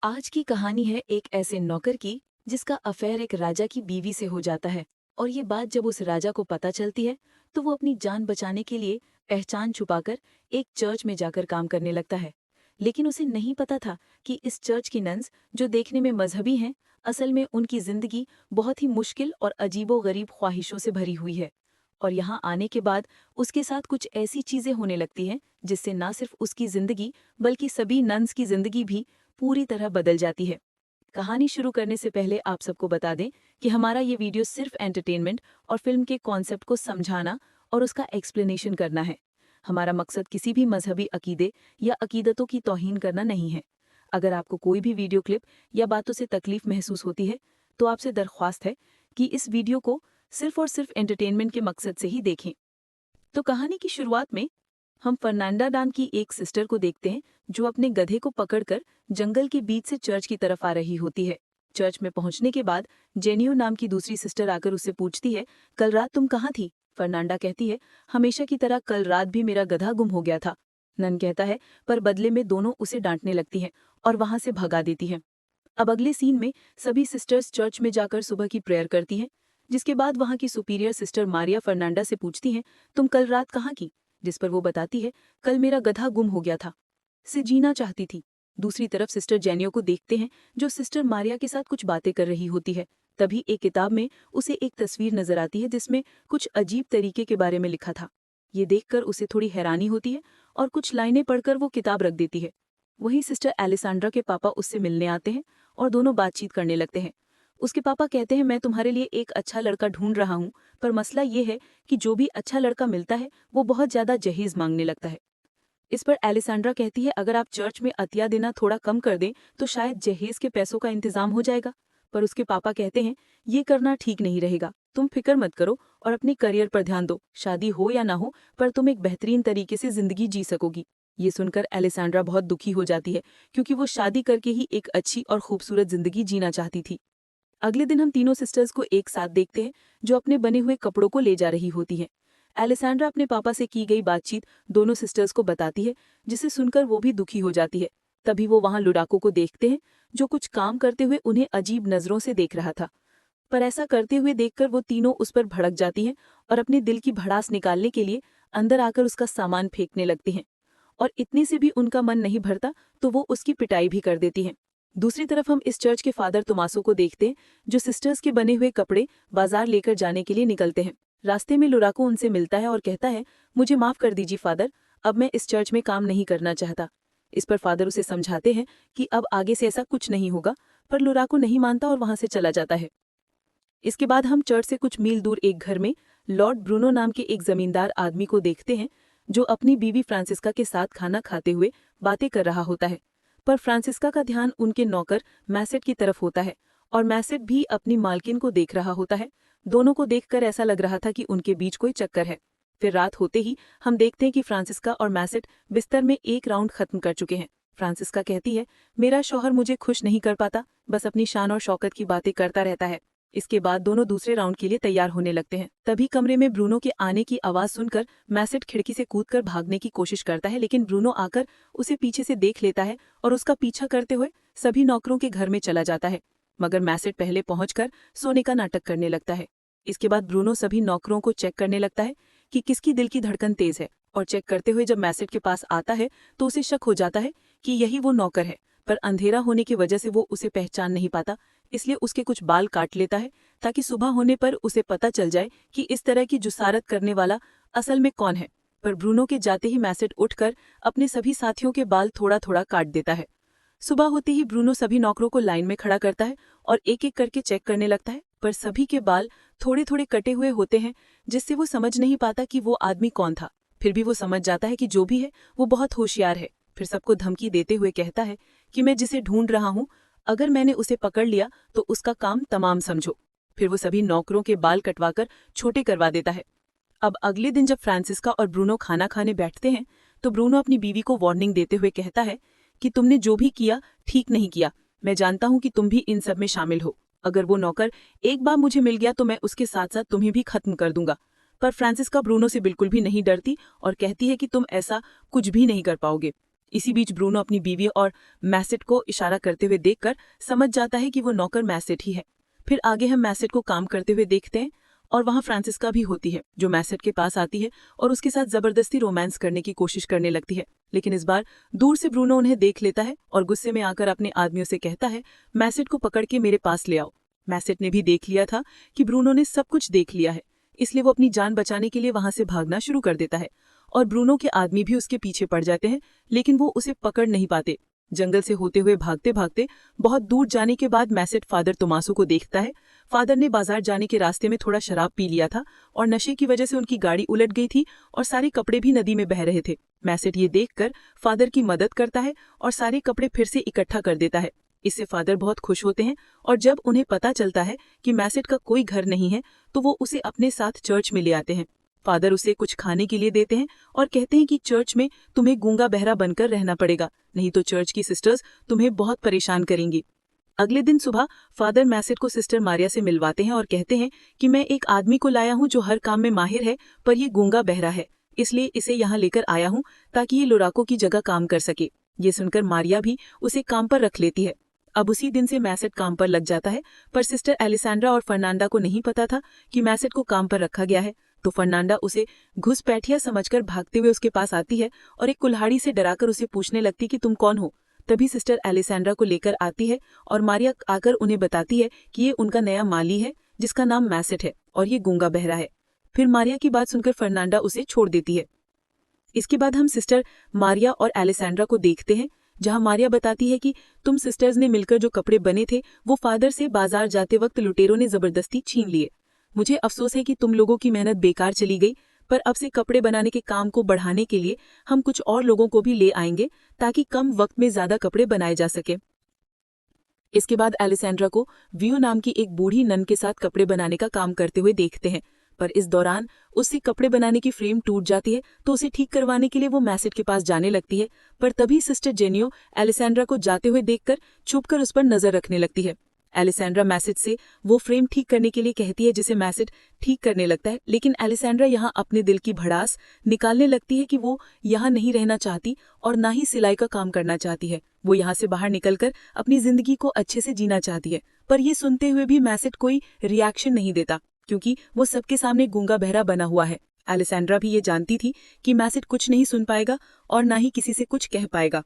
आज की कहानी है एक ऐसे नौकर की जिसका अफेयर एक राजा की बीवी से हो जाता है। और ये बात जब उस राजा को पता चलती है तो वो अपनी जान बचाने के लिए पहचान छुपाकर एक चर्च में जाकर काम करने लगता है। लेकिन उसे नहीं पता था कि इस चर्च की नन्स जो देखने में मजहबी हैं, असल में उनकी जिंदगी बहुत ही मुश्किल और अजीबोगरीब ख्वाहिशों से भरी हुई है। और यहाँ आने के बाद उसके साथ कुछ ऐसी चीजें होने लगती हैं जिससे ना सिर्फ उसकी जिंदगी बल्कि सभी नन्स की जिंदगी भी पूरी तरह बदल जाती है। कहानी शुरू करने से पहले आप सबको बता दें कि हमारा ये वीडियो सिर्फ एंटरटेनमेंट और फिल्म के कॉन्सेप्ट को समझाना और उसका एक्सप्लेनेशन करना है। हमारा मकसद किसी भी मजहबी अकीदे या अकीदतों की तौहीन करना नहीं है। अगर आपको कोई भी वीडियो क्लिप या बातों से तकलीफ महसूस होती है तो आपसे दरख्वास्त है कि इस वीडियो को सिर्फ और सिर्फ एंटरटेनमेंट के मकसद से ही देखें। तो कहानी की शुरुआत में हम फर्नांडा डान की एक सिस्टर को देखते हैं जो अपने गधे को पकड़कर जंगल के बीच से चर्च की तरफ आ रही होती है। चर्च में पहुंचने के बाद जेनियो नाम की दूसरी सिस्टर आकर उससे पूछती है, कल रात तुम कहाँ थी? फर्नांडा कहती है, हमेशा की तरह कल रात भी मेरा गधा गुम हो गया था। नन कहता है, पर बदले में दोनों उसे डांटने लगती हैं और वहां से भगा देती हैं। अब अगले सीन में सभी सिस्टर्स चर्च में जाकर सुबह की प्रेयर करती हैं, जिसके बाद वहां की सुपीरियर सिस्टर मारिया फर्नांडा से पूछती हैं, तुम कल रात कहाँ की? जिस पर वो बताती है, कल मेरा गधा गुम हो गया था, से जीना चाहती थी। दूसरी तरफ सिस्टर जेनियो को देखते हैं जो सिस्टर मारिया के साथ कुछ बातें कर रही होती है। तभी एक किताब में उसे एक तस्वीर नजर आती है जिसमें कुछ अजीब तरीके के बारे में लिखा था। ये देखकर उसे थोड़ी हैरानी होती है और कुछ लाइनें पढ़कर वो किताब रख देती है। वहीं सिस्टर एलिसांड्रा के पापा उससे मिलने आते हैं और दोनों बातचीत करने लगते हैं। उसके पापा कहते हैं, मैं तुम्हारे लिए एक अच्छा लड़का ढूंढ रहा हूँ, पर मसला ये है कि जो भी अच्छा लड़का मिलता है वो बहुत ज्यादा जहेज मांगने लगता है। इस पर एलिसांड्रा कहती है, अगर आप चर्च में अतिया देना थोड़ा कम कर दें तो शायद जहेज के पैसों का इंतजाम हो जाएगा। पर उसके पापा कहते हैं, ये करना ठीक नहीं रहेगा, तुम फिक्र मत करो और अपने करियर पर ध्यान दो। शादी हो या ना हो, पर तुम एक बेहतरीन तरीके से जिंदगी जी सकोगी। ये सुनकर एलिसांड्रा बहुत दुखी हो जाती है क्योंकि वो शादी करके ही एक अच्छी और खूबसूरत जिंदगी जीना चाहती थी। अगले दिन हम तीनों सिस्टर्स को एक साथ देखते हैं जो अपने बने हुए कपड़ों को ले जा रही होती हैं। एलिसांड्रा अपने पापा से की गई बातचीत दोनों सिस्टर्स को बताती है, जिसे सुनकर वो भी दुखी हो जाती है। तभी वो वहां लुडाको को देखते हैं जो कुछ काम करते हुए उन्हें अजीब नजरों से देख रहा था। पर ऐसा करते हुए देखकर वो तीनों उस पर भड़क जाती हैं और अपने दिल की भड़ास निकालने के लिए अंदर आकर उसका सामान फेंकने लगती हैं। और इतने से भी उनका मन नहीं भरता तो वो उसकी पिटाई भी कर देती हैं। दूसरी तरफ हम इस चर्च के फादर तुमासो को देखते हैं जो सिस्टर्स के बने हुए कपड़े बाजार लेकर जाने के लिए निकलते हैं। रास्ते में लुराको उनसे मिलता है और कहता है, मुझे माफ कर दीजिए फादर, अब मैं इस चर्च में काम नहीं करना चाहता। इस पर फादर उसे समझाते हैं कि अब आगे से ऐसा कुछ नहीं होगा, पर लुराको नहीं मानता और वहां से चला जाता है। इसके बाद हम चर्च से कुछ मील दूर एक घर में लॉर्ड ब्रूनो नाम के एक जमींदार आदमी को देखते हैं जो अपनी बीवी फ्रांसिस्का के साथ खाना खाते हुए बातें कर रहा होता है। पर फ्रांसिस्का का ध्यान उनके नौकर मैसेट की तरफ होता है और मैसेट भी अपनी मालकिन को देख रहा होता है। दोनों को देखकर ऐसा लग रहा था कि उनके बीच कोई चक्कर है। फिर रात होते ही हम देखते हैं कि फ्रांसिस्का और मैसेट बिस्तर में एक राउंड खत्म कर चुके हैं। फ्रांसिस्का कहती है, मेरा शौहर मुझे खुश नहीं कर पाता, बस अपनी शान और शौकत की बातें करता रहता है। इसके बाद दोनों दूसरे राउंड के लिए तैयार होने लगते हैं। तभी कमरे में ब्रूनो के आने की आवाज सुनकर मैसेट खिड़की से कूदकर भागने की कोशिश करता है, लेकिन ब्रूनो आकर उसे पीछे से देख लेता है और उसका पीछा करते हुए सभी नौकरों के घर में चला जाता है। मगर मैसेट पहले पहुंचकर सोने का नाटक करने लगता है। इसके बाद ब्रूनो सभी नौकरों को चेक करने लगता है कि किसकी दिल की धड़कन तेज है, और चेक करते हुए जब मैसेट के पास आता है तो उसे शक हो जाता है कि यही वो नौकर है। पर अंधेरा होने की वजह से वो उसे पहचान नहीं पाता, इसलिए उसके कुछ बाल काट लेता है ताकि सुबह होने पर उसे पता चल जाए कि इस तरह की जुसारत करने वाला असल में कौन है। पर ब्रूनो के जाते ही मैसेट उठकर अपने सभी साथियों के बाल थोड़ा थोड़ा काट देता है। सुबह होते ही ब्रूनो सभी नौकरों को लाइन में खड़ा करता है और एक एक करके चेक करने लगता है, पर सभी के बाल थोड़े थोड़े कटे हुए होते हैं जिससे वो समझ नहीं पाता कि वो आदमी कौन था। फिर भी वो समझ जाता है कि जो भी है वो बहुत होशियार है। फिर सबको धमकी देते हुए कहता है कि मैं जिसे ढूंढ रहा हूँ, अगर मैंने उसे पकड़ लिया तो उसका काम तमाम समझो। फिर वो सभी नौकरों के बाल कटवाकर छोटे करवा देता है। अब अगले दिन जब फ्रांसिस्का और ब्रूनो खाना खाने बैठते हैं तो ब्रूनो अपनी बीवी को वार्निंग देते हुए कहता है कि तुमने जो भी किया ठीक नहीं किया। मैं जानता हूं कि तुम भी इन सब में शामिल हो। अगर वो नौकर एक बार मुझे मिल गया तो मैं उसके साथ साथ तुम्हें भी खत्म कर दूंगा। पर फ्रांसिस्का ब्रूनो से बिल्कुल भी नहीं डरती और कहती है कि तुम ऐसा कुछ भी नहीं कर पाओगे। इसी बीच ब्रूनो अपनी बीवी और मैसेट को इशारा करते हुए देखकर समझ जाता है कि वो नौकर मैसेट ही है। फिर आगे हम मैसेट को काम करते हुए देखते हैं और वहाँ फ्रांसिस्का भी होती है जो मैसेट के पास आती है और उसके साथ जबरदस्ती रोमांस करने की कोशिश करने लगती है। लेकिन इस बार दूर से ब्रूनो उन्हें देख लेता है और गुस्से में आकर अपने आदमियों से कहता है, मैसेट को पकड़ के मेरे पास ले आओ। मैसेट ने भी देख लिया था कि ब्रूनो ने सब कुछ देख लिया है, इसलिए वो अपनी जान बचाने के लिए वहां से भागना शुरू कर देता है और ब्रूनो के आदमी भी उसके पीछे पड़ जाते हैं, लेकिन वो उसे पकड़ नहीं पाते। जंगल से होते हुए भागते भागते बहुत दूर जाने के बाद मैसेट फादर तोमासो को देखता है। फादर ने बाजार जाने के रास्ते में थोड़ा शराब पी लिया था और नशे की वजह से उनकी गाड़ी उलट गई थी और सारे कपड़े भी नदी में बह रहे थे। मैसेट ये देखकर फादर की मदद करता है और सारे कपड़े फिर से इकट्ठा कर देता है। इससे फादर बहुत खुश होते हैं और जब उन्हें पता चलता है कि मैसेट का कोई घर नहीं है तो वो उसे अपने साथ चर्च में ले आते हैं। फादर उसे कुछ खाने के लिए देते हैं और कहते हैं कि चर्च में तुम्हें गूंगा बहरा बनकर रहना पड़ेगा, नहीं तो चर्च की सिस्टर्स तुम्हें बहुत परेशान करेंगी। अगले दिन सुबह फादर मैसेट को सिस्टर मारिया से मिलवाते हैं और कहते हैं कि मैं एक आदमी को लाया हूँ जो हर काम में माहिर है, पर ये गूंगा बहरा है, इसलिए इसे यहाँ लेकर आया हूँ ताकि ये लुराको की जगह काम कर सके। ये सुनकर मारिया भी उसे काम पर रख लेती है। अब उसी दिन से मैसेट काम पर लग जाता है, पर सिस्टर एलिसेंड्रा और फर्नांडा को नहीं पता था कि मैसेट को काम पर रखा गया है। तो फर्नांडा उसे घुसपैठिया समझकर भागते हुए उसके पास आती है और एक कुल्हाड़ी से डराकर उसे पूछने लगती कि तुम कौन हो। तभी सिस्टर एलिसेंड्रा को लेकर आती है और मारिया आकर उन्हें बताती है कि ये उनका नया माली है जिसका नाम मैसेट है और ये गूंगा बहरा है। फिर मारिया की बात सुनकर फर्नांडा उसे छोड़ देती है। इसके बाद हम सिस्टर मारिया और एलिसेंड्रा को देखते हैं, जहां मारिया बताती है कि तुम सिस्टर्स ने मिलकर जो कपड़े बने थे वो फादर से बाजार जाते वक्त लुटेरों ने जबरदस्ती छीन लिए। मुझे अफसोस है कि तुम लोगों की मेहनत बेकार चली गई, पर अब से कपड़े बनाने के काम को बढ़ाने के लिए हम कुछ और लोगों को भी ले आएंगे ताकि कम वक्त में ज्यादा कपड़े बनाए जा सके। इसके बाद एलिसेंड्रा को वियो नाम की एक बूढ़ी नन के साथ कपड़े बनाने का काम करते हुए देखते हैं, पर इस दौरान उससे कपड़े बनाने की फ्रेम टूट जाती है तो उसे ठीक करवाने के लिए वो मैसेट के पास जाने लगती है। पर तभी सिस्टर जेनियो एलिसेंड्रा को जाते हुए देखकर छुपकर उस पर नजर रखने लगती है। एलिसेंड्रा मैसेट से वो फ्रेम ठीक करने के लिए कहती है, जिसे मैसेट ठीक करने लगता है, लेकिन एलिसेंड्रा यहाँ अपने दिल की भड़ास निकालने लगती है कि वो यहाँ नहीं रहना चाहती और ना ही सिलाई का काम करना चाहती है। वो यहाँ से बाहर निकलकर अपनी जिंदगी को अच्छे से जीना चाहती है। पर ये सुनते हुए भी मैसेट कोई रिएक्शन नहीं देता, क्योंकि वो सबके सामने गूंगा बहरा बना हुआ है। एलिसेंड्रा भी ये जानती थी कि मैसेट कुछ नहीं सुन पाएगा और ना ही किसी से कुछ कह पाएगा।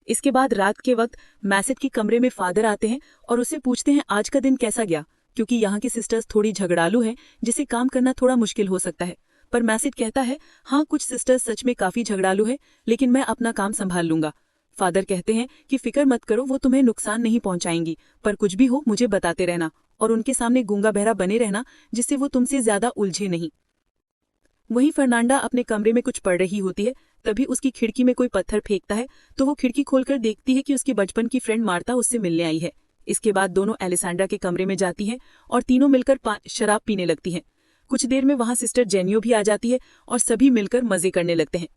इसके बाद रात के वक्त मैसेट के कमरे में फादर आते हैं और उससे पूछते हैं आज का दिन कैसा गया, क्योंकि यहाँ की सिस्टर्स थोड़ी झगड़ालू हैं जिसे काम करना थोड़ा मुश्किल हो सकता है। पर मैसेट कहता है, हाँ कुछ सिस्टर्स सच में काफी झगड़ालू है, लेकिन मैं अपना काम संभाल लूंगा। फादर कहते हैं कि फिक्र मत करो, वो तुम्हें नुकसान नहीं पहुंचाएंगी, पर कुछ भी हो मुझे बताते रहना और उनके सामने गूंगा बहरा बने रहना, जिससे वो तुमसे ज्यादा उलझे नहीं। वहीं फर्नांडा अपने कमरे में कुछ पढ़ रही होती है, तभी उसकी खिड़की में कोई पत्थर फेंकता है तो वो खिड़की खोलकर देखती है कि उसकी बचपन की फ्रेंड मार्ता उससे मिलने आई है। इसके बाद दोनों एलिसेंड्रा के कमरे में जाती हैं और तीनों मिलकर शराब पीने लगती हैं। कुछ देर में वहां सिस्टर जेनियो भी आ जाती है और सभी मिलकर मजे करने लगते हैं।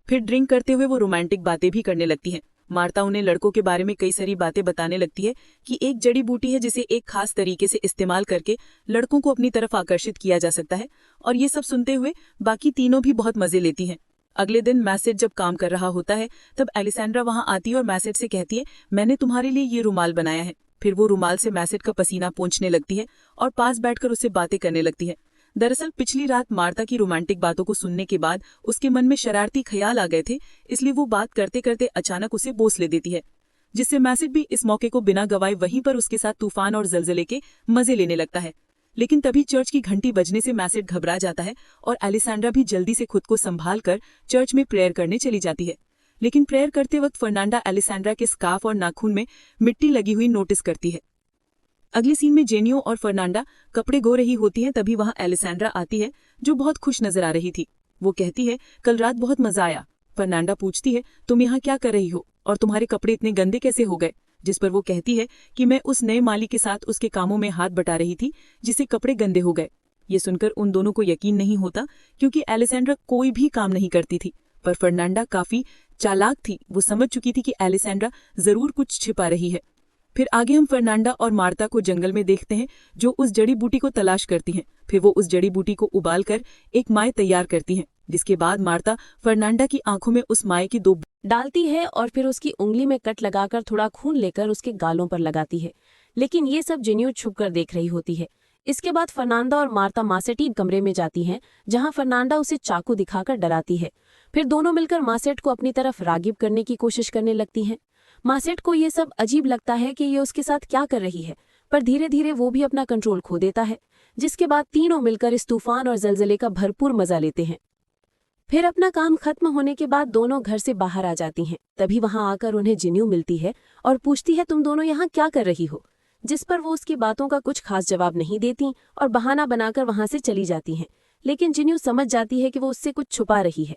फिर ड्रिंक करते हुए वो रोमांटिक बातें भी करने लगती हैं। मार्ता उन्हें लड़कों के बारे में कई सारी बातें बताने लगती है कि एक जड़ी बूटी है जिसे एक खास तरीके से इस्तेमाल करके लड़कों को अपनी तरफ आकर्षित किया जा सकता है, और ये सब सुनते हुए बाकी तीनों भी बहुत मजे लेती हैं। अगले दिन मैसेट जब काम कर रहा होता है तब एलिसेंड्रा वहां आती है और मैसेट से कहती है, मैंने तुम्हारे लिए ये रुमाल बनाया है। फिर वो रुमाल से मैसेट का पसीना पोंछने लगती है और पास बैठकर उससे बातें करने लगती है। दरअसल पिछली रात मार्ता की रोमांटिक बातों को सुनने के बाद उसके मन में शरारती ख्याल आ गए थे, इसलिए वो बात करते करते अचानक उसे बोस ले देती है, जिससे मैसेट भी इस मौके को बिना गवाए वहीं पर उसके साथ तूफान और जलजले के मजे लेने लगता है। लेकिन तभी चर्च की घंटी बजने से मैसेट घबरा जाता है और एलिसेंड्रा भी जल्दी से खुद को संभाल कर चर्च में प्रेयर करने चली जाती है। लेकिन प्रेयर करते वक्त फर्नांडा एलिसेंड्रा के स्कार्फ और नाखून में मिट्टी लगी हुई नोटिस करती है। अगले सीन में जेनियो और फर्नांडा कपड़े धो रही होती हैं, तभी वहां एलिसेंड्रा आती है जो बहुत खुश नजर आ रही थी। वो कहती है, कल रात बहुत मजा आया। फर्नांडा पूछती है, तुम यहाँ क्या कर रही हो और तुम्हारे कपड़े इतने गंदे कैसे हो गए, जिस पर वो कहती है कि मैं उस नए माली के साथ उसके कामों में हाथ बटा रही थी जिससे कपड़े गंदे हो गए। ये सुनकर उन दोनों को यकीन नहीं होता, क्योंकि एलिसेंड्रा कोई भी काम नहीं करती थी, पर फर्नांडा काफी चालाक थी। वो समझ चुकी थी कि एलिसेंड्रा जरूर कुछ छिपा रही है। फिर आगे हम फर्नांडा और मार्ता को जंगल में देखते हैं जो उस जड़ी बूटी को तलाश करती हैं। फिर वो उस जड़ी बूटी को उबालकर एक माय तैयार करती हैं। जिसके बाद मार्ता फर्नांडा की आंखों में उस माए की 2 डालती है और फिर उसकी उंगली में कट लगाकर थोड़ा खून लेकर उसके गालों पर लगाती है। लेकिन ये सब जिन्यू छुपकर देख रही होती है। इसके बाद फर्नांडा और मार्ता मासेटी कमरे में जाती हैं, जहां फर्नांडा उसे चाकू दिखाकर डराती है। फिर दोनों मिलकर मासेट को अपनी तरफ रागिब करने की कोशिश करने लगती हैं। मासेट को ये सब अजीब लगता है कि ये उसके साथ क्या कर रही है, पर धीरे धीरे वो भी अपना कंट्रोल खो देता है, जिसके बाद तीनों मिलकर इस तूफान और जलजले का भरपूर मजा लेते हैं। फिर अपना काम खत्म होने के बाद दोनों घर से बाहर आ जाती हैं। तभी वहां आकर उन्हें जिन्यू मिलती है और पूछती है, तुम दोनों यहाँ क्या कर रही हो? जिस पर वो उसकी बातों का कुछ खास जवाब नहीं देती और बहाना बनाकर वहां से चली जाती हैं। लेकिन जिन्यू समझ जाती है कि वो उससे कुछ छुपा रही है।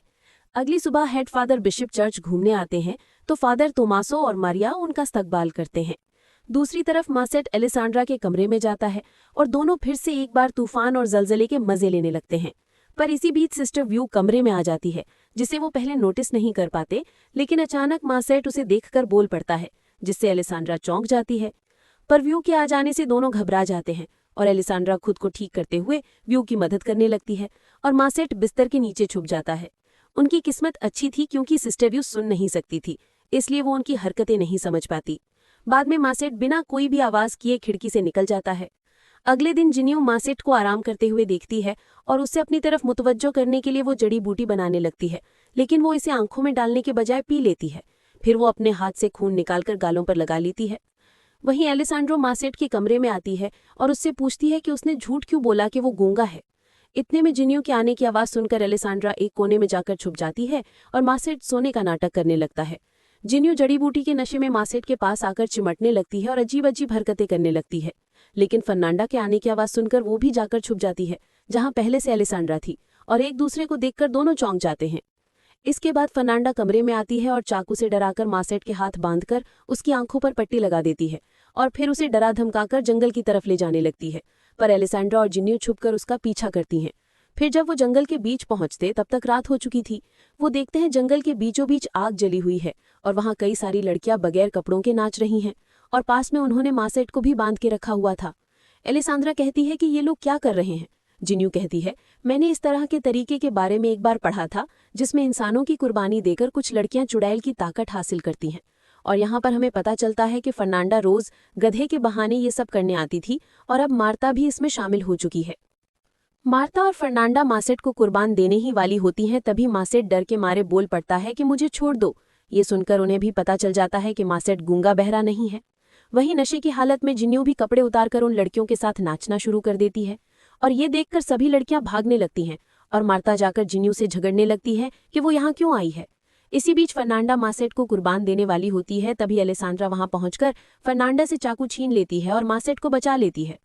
अगली सुबह हेड फादर बिशप चर्च घूमने आते हैं तो फादर तोमासो और मारिया उनका इस्तकबाल करते हैं। दूसरी तरफ मासेट एलेसांड्रा के कमरे में जाता है और दोनों फिर से एक बार तूफान और जलजले के मजे लेने लगते हैं। पर इसी बीच सिस्टर व्यू कमरे में आ जाती है, जिसे वो पहले नोटिस नहीं कर पाते, लेकिन अचानक मासेट उसे देखकर बोल पड़ता है, जिससे एलेसांड्रा चौंक जाती है। पर व्यू के आ जाने से दोनों घबरा जाते हैं और एलेसांड्रा खुद को ठीक करते हुए व्यू की मदद करने लगती है और मासेट बिस्तर के नीचे छुप जाता है। उनकी किस्मत अच्छी थी क्योंकि सिस्टर व्यू सुन नहीं सकती थी, इसलिए वो उनकी हरकतें नहीं समझ पाती। बाद में मासेट बिना कोई भी आवाज किए खिड़की से निकल जाता है। अगले दिन जिन्यू मासेट को आराम करते हुए देखती है और उससे अपनी तरफ मुतवज्जो करने के लिए वो जड़ी बूटी बनाने लगती है, लेकिन वो इसे आंखों में डालने के बजाय पी लेती है। फिर वो अपने हाथ से खून निकालकर गालों पर लगा लेती है। वहीं एलेसांड्रो मासेट के कमरे में आती है और उससे पूछती है कि उसने झूठ क्यों बोला कि वो गूंगा है। इतने में जिन्यू के आने की आवाज सुनकर एलेसांड्रा एक कोने में जाकर छुप जाती है और मासेट सोने का नाटक करने लगता है। जिन्यू जड़ी बूटी के नशे में मासेट के पास आकर चिमटने लगती है और अजीब अजीब हरकतें करने लगती है। लेकिन फर्नांडा के आने की आवाज सुनकर वो भी जाकर छुप जाती है, जहां पहले से एलेसांड्रा थी, और एक दूसरे को देखकर दोनों चौंक जाते हैं। इसके बाद फर्नांडा कमरे में आती है और चाकू से डराकर मासेट के हाथ बांधकर उसकी आंखों पर पट्टी लगा देती है और फिर उसे डरा धमकाकर जंगल की तरफ ले जाने लगती है। पर एलेसांड्रा और जिन्यू छुपकर उसका पीछा करती हैं। फिर जब वो जंगल के बीच पहुंचते तब तक रात हो चुकी थी। वो देखते हैं जंगल के बीचों बीच आग जली हुई है और वहां कई सारी लड़कियां बगैर कपड़ों के नाच रही हैं और पास में उन्होंने मासेट को भी बांध के रखा हुआ था। एलेसांड्रा कहती है कि ये लोग क्या कर रहे हैं। जिन्यू कहती है, मैंने इस तरह के तरीके के बारे में एक बार पढ़ा था जिसमें इंसानों की कुर्बानी देकर कुछ लड़कियां चुड़ैल की ताकत हासिल करती हैं। और यहाँ पर हमें पता चलता है कि फर्नांडा रोज गधे के बहाने ये सब करने आती थी और अब मार्ता भी इसमें शामिल हो चुकी है। मार्ता और फर्नांडा मासेट को कुर्बान देने ही वाली होती हैं, तभी मासेट डर के मारे बोल पड़ता है कि मुझे छोड़ दो। ये सुनकर उन्हें भी पता चल जाता है कि मासेट गूंगा बहरा नहीं है। वहीं नशे की हालत में जिन्यू भी कपड़े उतारकर उन लड़कियों के साथ नाचना शुरू कर देती है और ये देखकर सभी लड़कियां भागने लगती हैं और मार्ता जाकर जिन्यू से झगड़ने लगती है कि वो यहाँ क्यों आई है। इसी बीच फर्नांडा मासेट को कुर्बान देने वाली होती है, तभी एलेसांड्रा वहां पहुंचकर फर्नांडा से चाकू छीन लेती है और मासेट को बचा लेती है।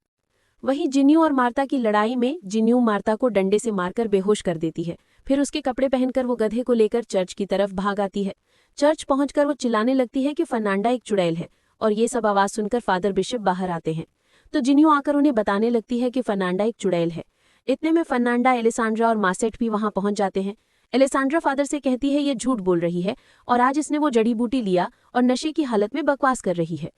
वहीं जिन्यू और मार्ता की लड़ाई में जिन्यू मार्ता को डंडे से मारकर बेहोश कर देती है। फिर उसके कपड़े पहनकर वो गधे को लेकर चर्च की तरफ भाग आती है। चर्च पहुंचकर वो चिल्लाने लगती है कि फर्नांडा एक चुड़ैल है और ये सब आवाज सुनकर फादर बिशप बाहर आते हैं। तो जिन्यू आकर उन्हें बताने लगती है कि फर्नांडा एक चुड़ैल है। इतने में फर्नांडा, एलेसांड्रा और मासेट भी वहां पहुंच जाते हैं। एलेसांड्रा फादर से कहती है ये झूठ बोल रही है और आज इसने वो जड़ी बूटी लिया और नशे की हालत में बकवास कर रही है।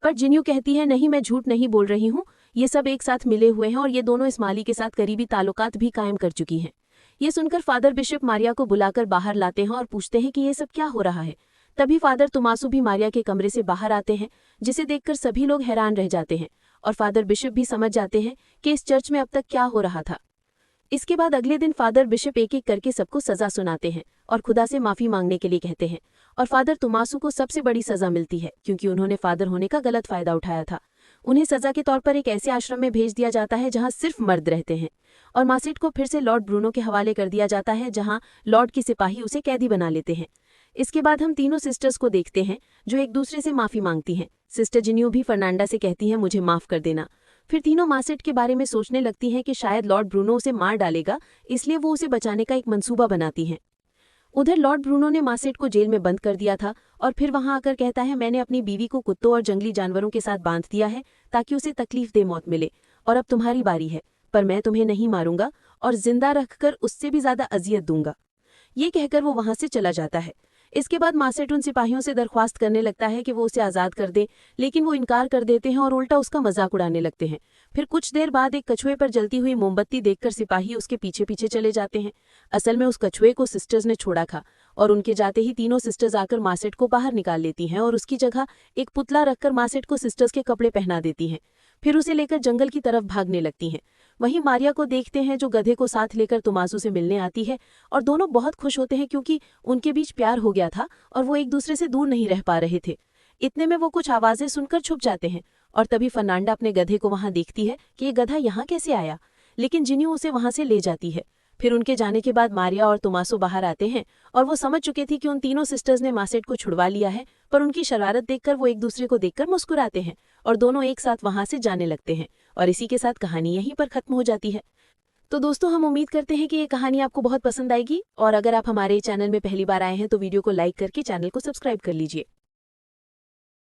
पर जिन्यू कहती है, नहीं, मैं झूठ नहीं बोल रही हूँ, ये सब एक साथ मिले हुए हैं और ये दोनों इस माली के साथ करीबी ताल्लुकात भी कायम कर चुकी हैं। ये सुनकर फादर बिशप मारिया को बुलाकर बाहर लाते हैं और पूछते हैं कि ये सब क्या हो रहा है। तभी फादर तुमासु भी मारिया के कमरे से बाहर आते हैं, जिसे देखकर सभी लोग हैरान रह जाते हैं और फादर बिशप भी समझ जाते हैं कि इस चर्च में अब तक क्या हो रहा था। इसके बाद अगले दिन फादर बिशप एक एक करके सबको सजा सुनाते हैं और खुदा से माफी मांगने के लिए कहते हैं और फादर तुमासु को सबसे बड़ी सजा मिलती है क्योंकि उन्होंने फादर होने का गलत फायदा उठाया था। उन्हें सजा के तौर पर एक ऐसे आश्रम में भेज दिया जाता है जहां सिर्फ मर्द रहते हैं और मासेट को फिर से लॉर्ड ब्रूनो के हवाले कर दिया जाता है, जहां लॉर्ड के सिपाही उसे कैदी बना लेते हैं। इसके बाद हम तीनों सिस्टर्स को देखते हैं जो एक दूसरे से माफी मांगती हैं। सिस्टर जिन्यू भी फर्नांडा से कहती है, मुझे माफ कर देना। फिर तीनों मासेट के बारे में सोचने लगती हैं कि शायद लॉर्ड ब्रूनो उसे मार डालेगा, इसलिए वो उसे बचाने का एक मंसूबा बनाती हैं। उधर लॉर्ड ब्रूनो ने मासेट को जेल में बंद कर दिया था और फिर वहां आकर कहता है, मैंने अपनी बीवी को कुत्तों और जंगली जानवरों के साथ बांध दिया है ताकि उसे तकलीफ दे मौत मिले, और अब तुम्हारी बारी है, पर मैं तुम्हें नहीं मारूंगा और जिंदा रखकर उससे भी ज्यादा अजियत दूंगा। ये कहकर वो वहां से चला जाता है। इसके बाद मासेट उन सिपाहियों से दरख्वास्त करने लगता है कि वो उसे आज़ाद कर दें, लेकिन वो इनकार कर देते हैं और उल्टा उसका मजाक उड़ाने लगते हैं। फिर कुछ देर बाद एक कछुए पर जलती हुई मोमबत्ती देखकर सिपाही उसके पीछे पीछे चले जाते हैं। असल में उस कछुए को सिस्टर्स ने छोड़ा था और उनके जाते ही तीनों सिस्टर्स आकर मासेट को बाहर निकाल लेती हैं और उसकी जगह एक पुतला रखकर मासेट को सिस्टर्स के कपड़े पहना देती हैं। फिर उसे लेकर जंगल की तरफ भागने लगती हैं। वहीं मारिया को देखते हैं जो गधे को साथ लेकर तुमासू से मिलने आती है और दोनों बहुत खुश होते हैं क्योंकि उनके बीच प्यार हो गया था और वो एक दूसरे से दूर नहीं रह पा रहे थे। इतने में वो कुछ आवाजें सुनकर छुप जाते हैं और तभी फर्नांडा अपने गधे को वहां देखती है कि ये गधा यहाँ कैसे आया, लेकिन जिन्यू उसे वहां से ले जाती है। फिर उनके जाने के बाद मारिया और तुमासो बाहर आते हैं और वो समझ चुके थे कि उन तीनों सिस्टर्स ने मासेट को छुड़वा लिया है, पर उनकी शरारत देखकर वो एक दूसरे को देखकर मुस्कुराते हैं और दोनों एक साथ वहां से जाने लगते हैं। और इसी के साथ कहानी यहीं पर खत्म हो जाती है। तो दोस्तों, हम उम्मीद करते हैं कि ये कहानी आपको बहुत पसंद आएगी और अगर आप हमारे चैनल में पहली बार आए हैं तो वीडियो को लाइक करके चैनल को सब्सक्राइब कर लीजिए।